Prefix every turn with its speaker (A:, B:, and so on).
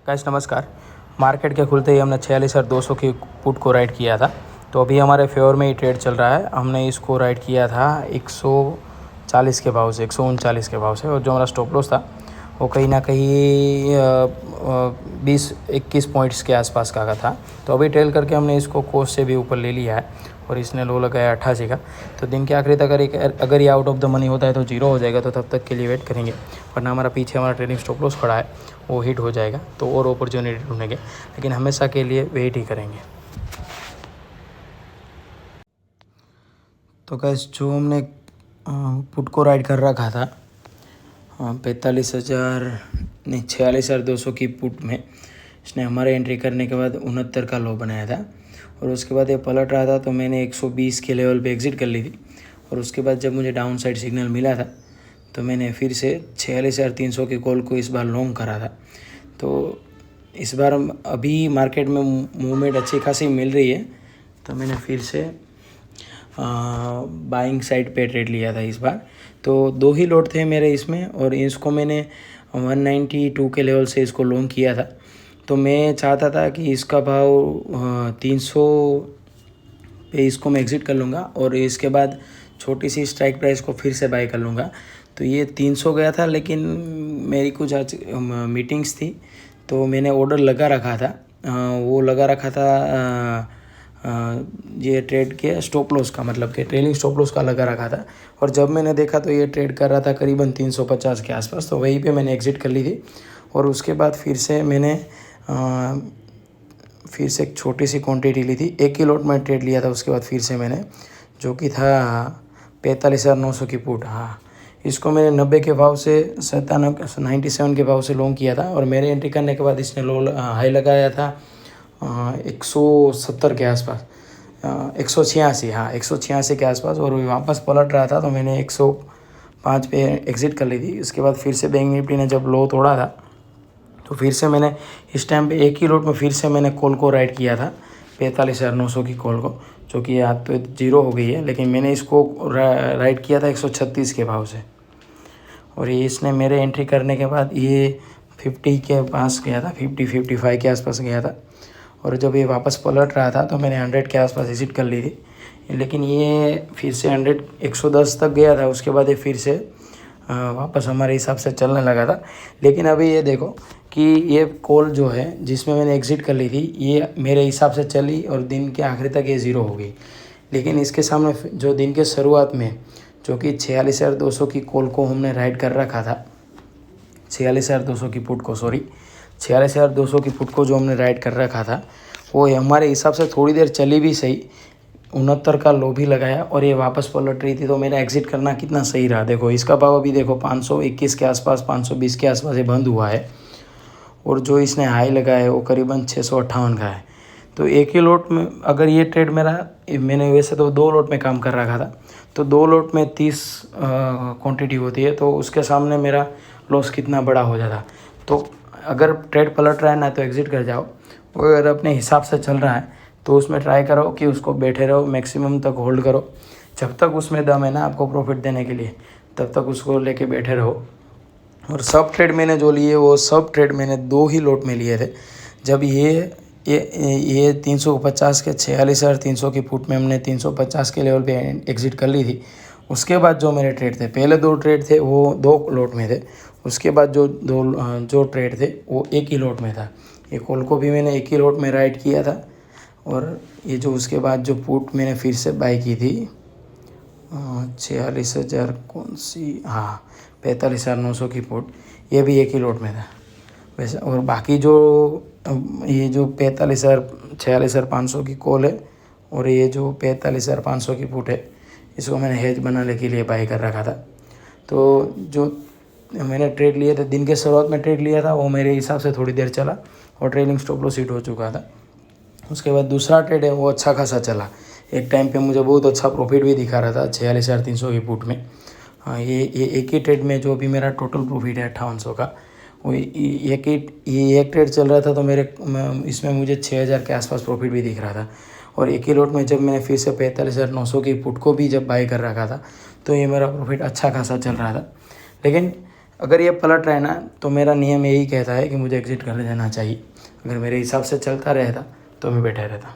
A: Guys नमस्कार। Market के खुलते ही हमने 46,200 की पुट को राइट किया था। तो अभी हमारे फेवर में ही ट्रेड चल रहा है। हमने इसको राइट किया था 140 के भाव से, 139 के भाव से, और जो हमारा स्टॉप लॉस था वो कहीं ना कहीं 20-21 पॉइंट्स के आसपास का था। तो अभी ट्रेल करके हमने इसको कोस्ट से भी ऊपर ले लिया है और इसने लो लगाया 88 का। तो दिन के आखिरी तक अगर ये आउट ऑफ द मनी होता है तो जीरो हो जाएगा, तो तब तक के लिए वेट करेंगे। वरना हमारा पीछे हमारा ट्रेडिंग स्टॉप लॉस खड़ा है, वो हिट हो जाएगा तो और अपॉर्चुनिटी ढूंढेंगे, लेकिन हमेशा के लिए वेट ही करेंगे। तो गैस जो हमने पुट को राइड कर रखा था 46,200 की पुट में, इसने हमारे एंट्री करने के बाद 69 का लो बनाया था और उसके बाद ये पलट रहा था तो मैंने 120 के लेवल पे एग्ज़िट कर ली थी। और उसके बाद जब मुझे डाउन साइड सिग्नल मिला था तो मैंने फिर से 46,300 की कॉल को इस बार लॉन्ग करा था। तो इस बार अभी मार्केट में मूवमेंट अच्छी खासी मिल रही है, तो मैंने फिर से बाइंग साइड पे ट्रेड लिया था इस बार। तो 2 ही लॉट थे मेरे इसमें और इसको मैंने 192 के लेवल से इसको लॉन्ग किया था। तो मैं चाहता था कि इसका भाव 300 पे इसको मैं एग्ज़िट कर लूँगा और इसके बाद छोटी सी स्ट्राइक प्राइस को फिर से बाय कर लूँगा। तो ये 300 गया था, लेकिन मेरी कुछ आज मीटिंग्स थी तो मैंने ऑर्डर लगा रखा था। वो लगा रखा था ये ट्रेड के स्टॉप लॉस का, मतलब कि ट्रेलिंग स्टॉप लॉस का लगा रखा था। और जब मैंने देखा तो ये ट्रेड कर रहा था करीबन 350 के आसपास, तो वहीं पे मैंने एग्ज़िट कर ली थी। और उसके बाद फिर से मैंने फिर से एक छोटी सी क्वांटिटी ली थी, 1 ही लॉट में ट्रेड लिया था। उसके बाद फिर से मैंने, जो कि था 45,900 की पुट, इसको मैंने 90 के भाव से 97 के भाव से लॉन्ग किया था। और मेरे एंट्री करने के बाद इसने हाई लगाया था 170 के आसपास, 186, 186 के आसपास, और वापस पलट रहा था तो मैंने 105 पे एग्ज़िट कर ली थी। उसके बाद फिर से बैंक निफ्टी ने जब लो तोड़ा था तो फिर से मैंने इस टाइम पे 1 ही लॉट में फिर से मैंने कॉल को राइट किया था 45,900 की कॉल को, जो कि आज तो जीरो हो गई है, लेकिन मैंने इसको राइट किया था 136 के भाव से। और ये इसने मेरे एंट्री करने के बाद ये 50 के पास गया था, 50-55 के आसपास गया था। और जब ये वापस पलट रहा था तो मैंने 100 के आसपास एग्ज़िट कर ली थी, लेकिन ये फिर से 110 तक गया था। उसके बाद ये फिर से वापस हमारे हिसाब से चलने लगा था। लेकिन अभी ये देखो कि ये कॉल जो है जिसमें मैंने एग्ज़िट कर ली थी, ये मेरे हिसाब से चली और दिन के आखिरी तक ये ज़ीरो हो गई। लेकिन इसके सामने जो दिन के शुरुआत में, जो कि 46,200 की कॉल को हमने राइट कर रखा था, 46,200 की पुट को, 46,200 की पुट को जो हमने राइट कर रखा था, वो हमारे हिसाब से थोड़ी देर चली भी सही, 69 का लो भी लगाया और ये वापस पलट रही थी। तो मेरा एग्ज़िट करना कितना सही रहा। देखो इसका भाव अभी देखो 521 के आसपास, 520 के आसपास ये बंद हुआ है, और जो इसने हाई लगाया है वो करीबन 658 का है। तो 1 ही लॉट में अगर ये ट्रेड मैंने वैसे तो 2 लॉट में काम कर रखा था, तो 2 लॉट में 30 क्वांटिटी होती है, तो उसके सामने मेरा लॉस कितना बड़ा हो जाता। तो अगर ट्रेड पलट रहा है ना तो एग्ज़िट कर जाओ, और अगर अपने हिसाब से चल रहा है तो उसमें ट्राई करो कि उसको बैठे रहो, मैक्सिमम तक होल्ड करो। जब तक उसमें दम है ना आपको प्रॉफिट देने के लिए, तब तक उसको लेके बैठे रहो। और सब ट्रेड मैंने जो लिए वो सब ट्रेड मैंने 2 ही लॉट में लिए थे। जब ये 350 के 46,300 की पुट में हमने 350 के लेवल पे एग्ज़िट कर ली थी, उसके बाद जो मेरे ट्रेड थे, पहले 2 ट्रेड थे वो 2 लॉट में थे, उसके बाद जो ट्रेड थे वो 1 ही लॉट में था। ये कॉल को भी मैंने 1 ही लॉट में राइट किया था, और ये जो उसके बाद जो पुट मैंने फिर से बाई की थी 46,000 कौन सी, 45,900 की पुट, ये भी 1 ही लॉट में था वैसे। और बाकी जो ये जो 46,500 की कॉल है और ये जो 45,500 की पुट है, इसको मैंने हेज बनाने के लिए बाई कर रखा था। तो जो मैंने ट्रेड लिया था, दिन के शुरुआत में ट्रेड लिया था, वो मेरे हिसाब से थोड़ी देर चला और ट्रेलिंग स्टॉप लॉस हिट हो चुका था। उसके बाद दूसरा ट्रेड है वो अच्छा खासा चला, एक टाइम पे मुझे बहुत अच्छा प्रॉफिट भी दिखा रहा था 46,300 की पुट में। ये 1 ही ट्रेड में जो भी मेरा टोटल प्रॉफिट है 5800 का, वो एक ट्रेड चल रहा था, तो इसमें मुझे 6,000 के आसपास प्रॉफिट भी दिख रहा था। और 1 ही लॉट में जब मैंने फिर से 45,900 की पुट को भी जब बाई कर रखा था, तो ये मेरा प्रॉफिट अच्छा खासा चल रहा था। लेकिन अगर ये पलट रहा है ना तो मेरा नियम यही कहता है कि मुझे एग्ज़िट कर देना चाहिए। अगर मेरे हिसाब से चलता रहता तो मैं बैठा रहता।